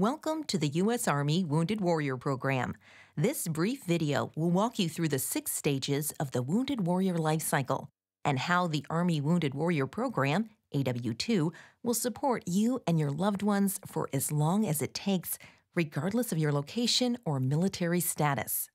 Welcome to the U.S. Army Wounded Warrior Program. This brief video will walk you through the 6 stages of the Wounded Warrior life cycle and how the Army Wounded Warrior Program, AW2, will support you and your loved ones for as long as it takes, regardless of your location or military status.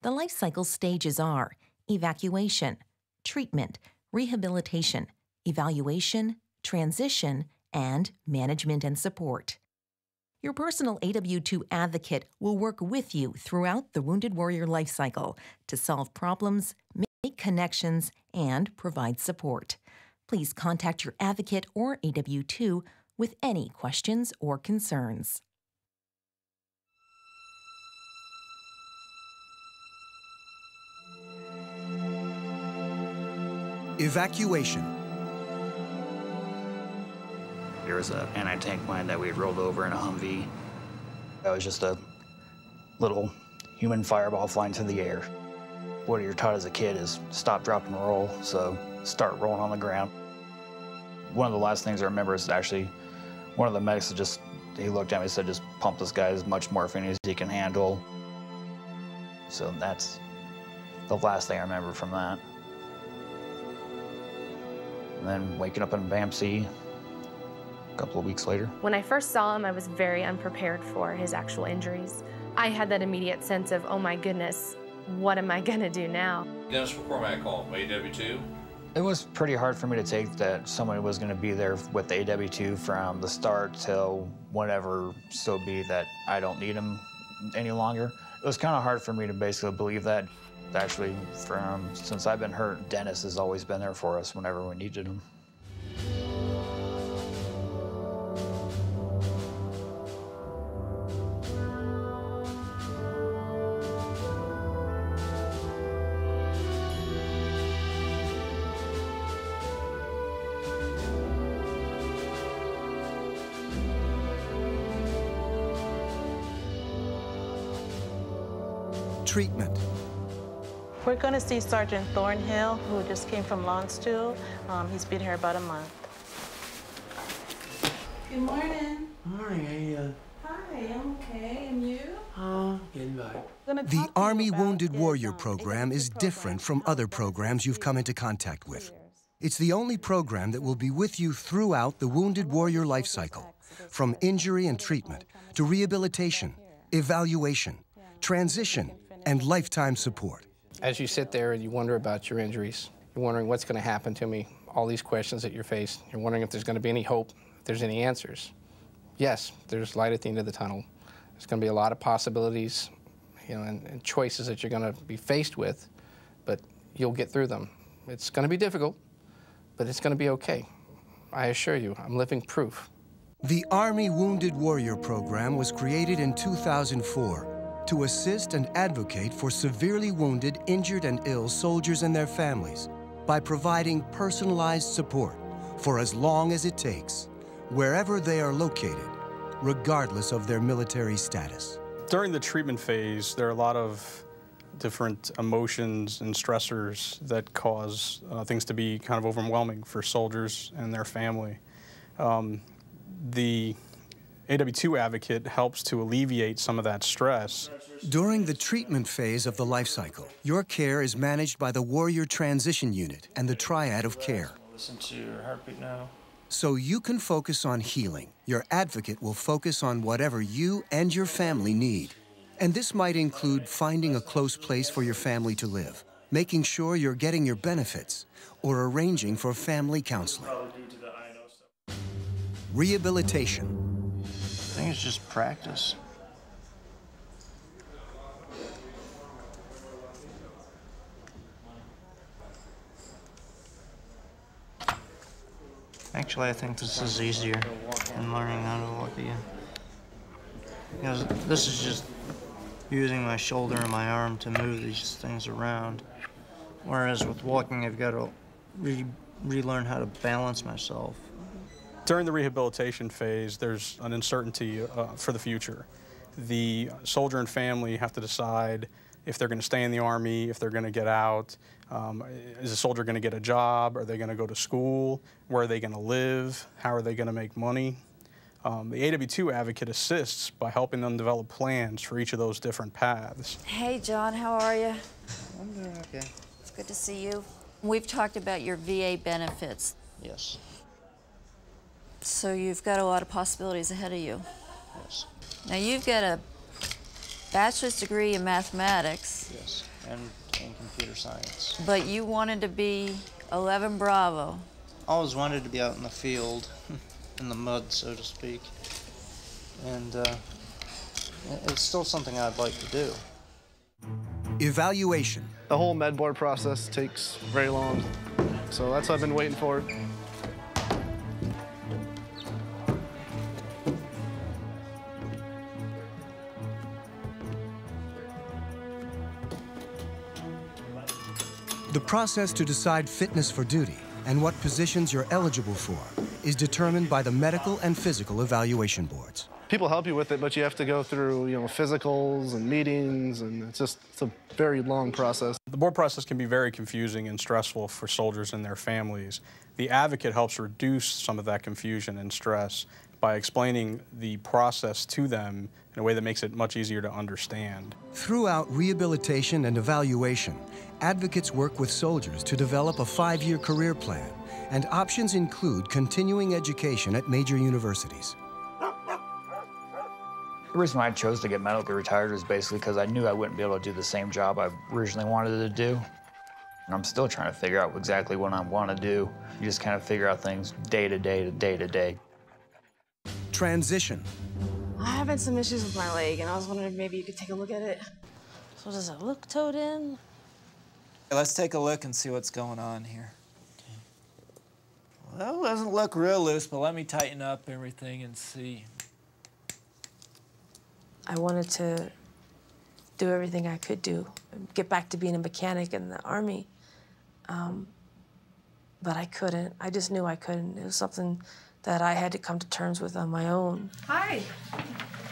The life cycle stages are evacuation, treatment, rehabilitation, evaluation, transition, and management and support. Your personal AW2 advocate will work with you throughout the Wounded Warrior life cycle to solve problems, make connections, and provide support. Please contact your advocate or AW2 with any questions or concerns. Evacuation. There was an anti-tank mine that we had rolled over in a Humvee. That was just a little human fireball flying through the air. What you're taught as a kid is stop, drop, and roll, so start rolling on the ground. One of the last things I remember is actually one of the medics he looked at me and said, just pump this guy as much morphine as he can handle. So that's the last thing I remember from that. And then waking up in BAMC a couple of weeks later. When I first saw him, I was very unprepared for his actual injuries. I had that immediate sense of, oh my goodness, what am I gonna do now? Dennis McCormack called, AW2. It was pretty hard for me to take that somebody was gonna be there with the AW2 from the start till whenever so be that I don't need him any longer. It was kind of hard for me to basically believe that. Actually, since I've been hurt, Dennis has always been there for us whenever we needed him. Treatment. We're going to see Sergeant Thornhill, who just came from Lonsdale. He's been here about a month. Good morning. Morning, how you? Hi, I'm okay. And you? Getting by. The Army Wounded Warrior program is different from other programs you've come into contact with. It's the only program that will be with you throughout the Wounded Warrior life cycle, from injury and treatment to rehabilitation, evaluation, transition, and lifetime support. As you sit there and you wonder about your injuries, you're wondering what's going to happen to me, all these questions that you're faced, you're wondering if there's going to be any hope, if there's any answers. Yes, there's light at the end of the tunnel. There's going to be a lot of possibilities, and choices that you're going to be faced with, but you'll get through them. It's going to be difficult, but it's going to be okay. I assure you, I'm living proof. The Army Wounded Warrior program was created in 2004 to assist and advocate for severely wounded, injured, and ill soldiers and their families by providing personalized support for as long as it takes, wherever they are located, regardless of their military status. During the treatment phase, there are a lot of different emotions and stressors that cause things to be kind of overwhelming for soldiers and their family. The AW2 advocate helps to alleviate some of that stress. During the treatment phase of the life cycle, your care is managed by the Warrior Transition Unit and the Triad of Care. Listen to your heartbeat now. So you can focus on healing. Your advocate will focus on whatever you and your family need. And this might include finding a close place for your family to live, making sure you're getting your benefits, or arranging for family counseling. Rehabilitation. I think it's just practice. Actually, I think this is easier than learning how to walk again. Because this is just using my shoulder and my arm to move these things around. Whereas with walking, I've got to relearn how to balance myself. During the rehabilitation phase, there's an uncertainty for the future. The soldier and family have to decide if they're going to stay in the Army, if they're going to get out. Is a soldier going to get a job? Are they going to go to school? Where are they going to live? How are they going to make money? The AW2 advocate assists by helping them develop plans for each of those different paths. Hey, John, how are you? I'm doing okay. It's good to see you. We've talked about your VA benefits. Yes. So you've got a lot of possibilities ahead of you. Yes. Now, you've got a bachelor's degree in mathematics. Yes. And computer science. But you wanted to be 11 Bravo. I always wanted to be out in the field, in the mud, so to speak. And it's still something I'd like to do. Evaluation. The whole med board process takes very long, so that's what I've been waiting for. The process to decide fitness for duty and what positions you're eligible for is determined by the medical and physical evaluation boards. People help you with it, but you have to go through, physicals and meetings, and it's a very long process. The board process can be very confusing and stressful for soldiers and their families. The advocate helps reduce some of that confusion and stress by explaining the process to them in a way that makes it much easier to understand. Throughout rehabilitation and evaluation, advocates work with soldiers to develop a 5-year career plan, and options include continuing education at major universities. The reason why I chose to get medically retired was basically because I knew I wouldn't be able to do the same job I originally wanted to do. And I'm still trying to figure out exactly what I want to do. You just kind of figure out things day to day to day to day. Transition. I'm having some issues with my leg, and I was wondering if maybe you could take a look at it. So does it look toed in? Let's take a look and see what's going on here. Well, it doesn't look real loose, but let me tighten up everything and see. I wanted to do everything I could do, get back to being a mechanic in the Army, but I couldn't. I just knew I couldn't. It was something that I had to come to terms with on my own. Hi,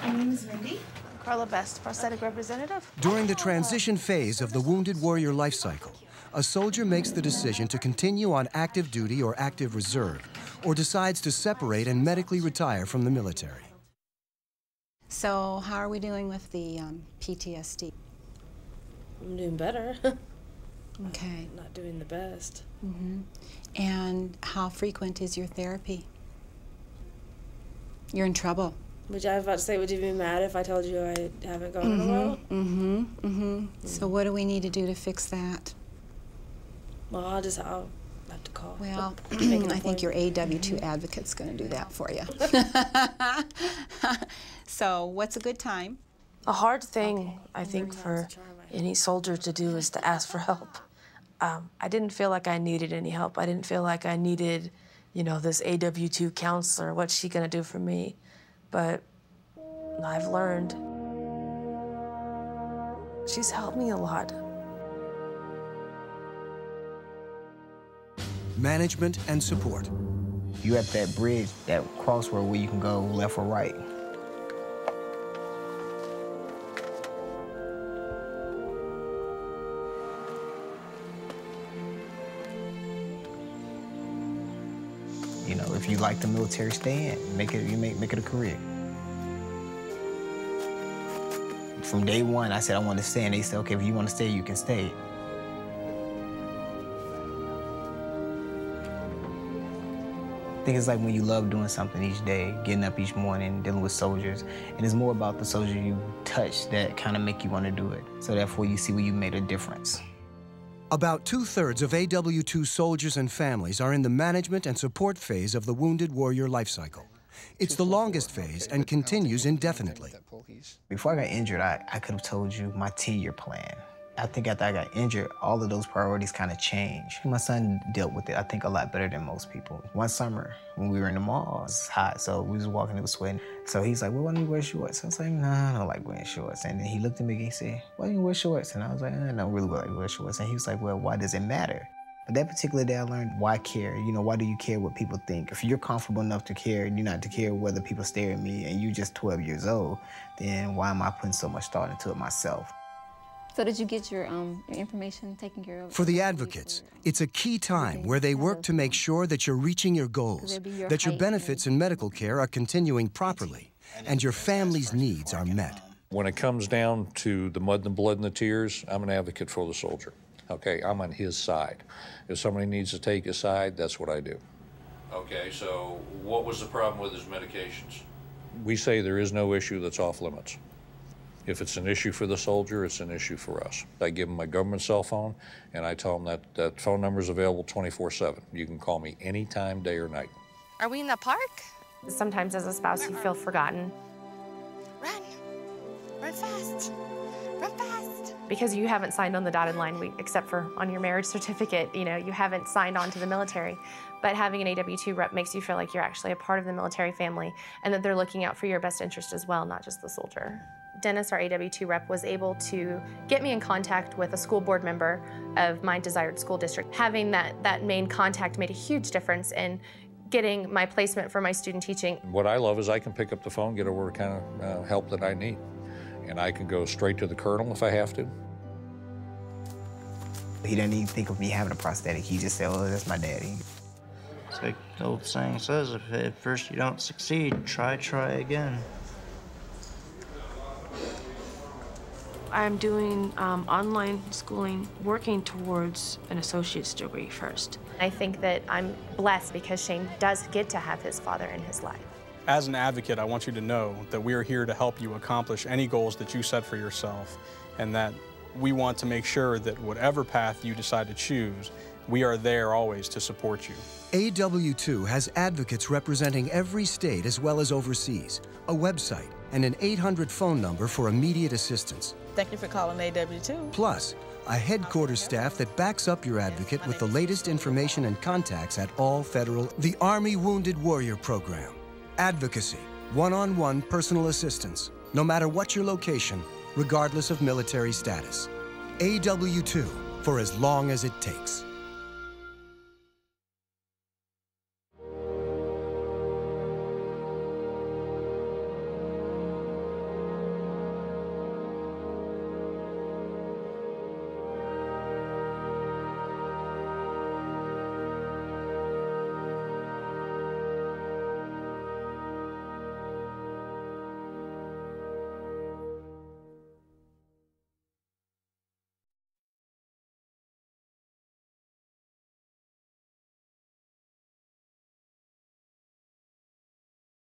my name is Mindy. Carla Best, prosthetic representative. During the transition phase of the Wounded Warrior life cycle, a soldier makes the decision to continue on active duty or active reserve, or decides to separate and medically retire from the military. So how are we doing with the PTSD? I'm doing better. Okay. Not doing the best. Mm-hmm. And how frequent is your therapy? You're in trouble. Which I was about to say, would you be mad if I told you I haven't gone in a while? Mm-hmm. Mm-hmm. So what do we need to do to fix that? Well, I'll have to call. Well, I think your AW2 advocate's going to do that for you. So what's a good time? A hard thing, I think, for any soldier to do is to ask for help. I didn't feel like I needed any help. I didn't feel like I needed, this AW2 counselor. What's she going to do for me? But I've learned. She's helped me a lot. Management and support. You're at that bridge, that crossroad where you can go left or right. If you like the military, stay in. Make it a career. From day one, I said I want to stay, and they said, okay, if you want to stay, you can stay. I think it's like when you love doing something each day, getting up each morning, dealing with soldiers, and it's more about the soldier you touch that kind of make you want to do it. So therefore, you see where you made a difference. About 2/3 of AW2 soldiers and families are in the management and support phase of the Wounded Warrior life cycle. It's the longest phase and continues indefinitely. Before I got injured, I could have told you my 10-year plan. I think after I got injured, all of those priorities kind of changed. My son dealt with it, I think, a lot better than most people. One summer, when we were in the mall, it was hot, so we was walking, it was sweating. So he's like, well, why don't you wear shorts? I was like, no, I don't like wearing shorts. And then he looked at me and he said, why don't you wear shorts? And I was like, I don't really like wear shorts. And he was like, well, why does it matter? But that particular day I learned why care. Why do you care what people think? If you're comfortable enough to care and you're not to care whether people stare at me and you're just 12 years old, then why am I putting so much thought into it myself? So did you get your information taken care of? For the advocates, it's a key time where they work to make sure that you're reaching your goals, that your benefits and medical care are continuing properly, and your family's needs are met. When it comes down to the mud and the blood and the tears, I'm an advocate for the soldier. Okay, I'm on his side. If somebody needs to take his side, that's what I do. Okay, so what was the problem with his medications? We say there is no issue that's off limits. If it's an issue for the soldier, it's an issue for us. I give them my government cell phone, and I tell them that that phone number is available 24/7. You can call me anytime, day or night. Are we in the park? Sometimes as a spouse, you feel forgotten. Run. Run fast. Run fast. Because you haven't signed on the dotted line, except for on your marriage certificate, you know, you haven't signed on to the military. But having an AW2 rep makes you feel like you're actually a part of the military family and that they're looking out for your best interest as well, not just the soldier. Dennis, our AW2 rep, was able to get me in contact with a school board member of my desired school district. Having that main contact made a huge difference in getting my placement for my student teaching. What I love is I can pick up the phone, get over the kind of help that I need. And I can go straight to the colonel if I have to. He didn't even think of me having a prosthetic. He just said, oh, that's my daddy. It's like the old saying says, if at first you don't succeed, try again. I'm doing online schooling, working towards an associate's degree first. I think that I'm blessed because Shane does get to have his father in his life. As an advocate, I want you to know that we are here to help you accomplish any goals that you set for yourself, and that we want to make sure that whatever path you decide to choose, we are there always to support you. AW2 has advocates representing every state as well as overseas, a website, and an 800 phone number for immediate assistance. Thank you for calling AW2. Plus, a headquarters staff that backs up your advocate with the latest information and contacts at all federal. The Army Wounded Warrior Program. Advocacy, one-on-one personal assistance, no matter what your location, regardless of military status. AW2, for as long as it takes.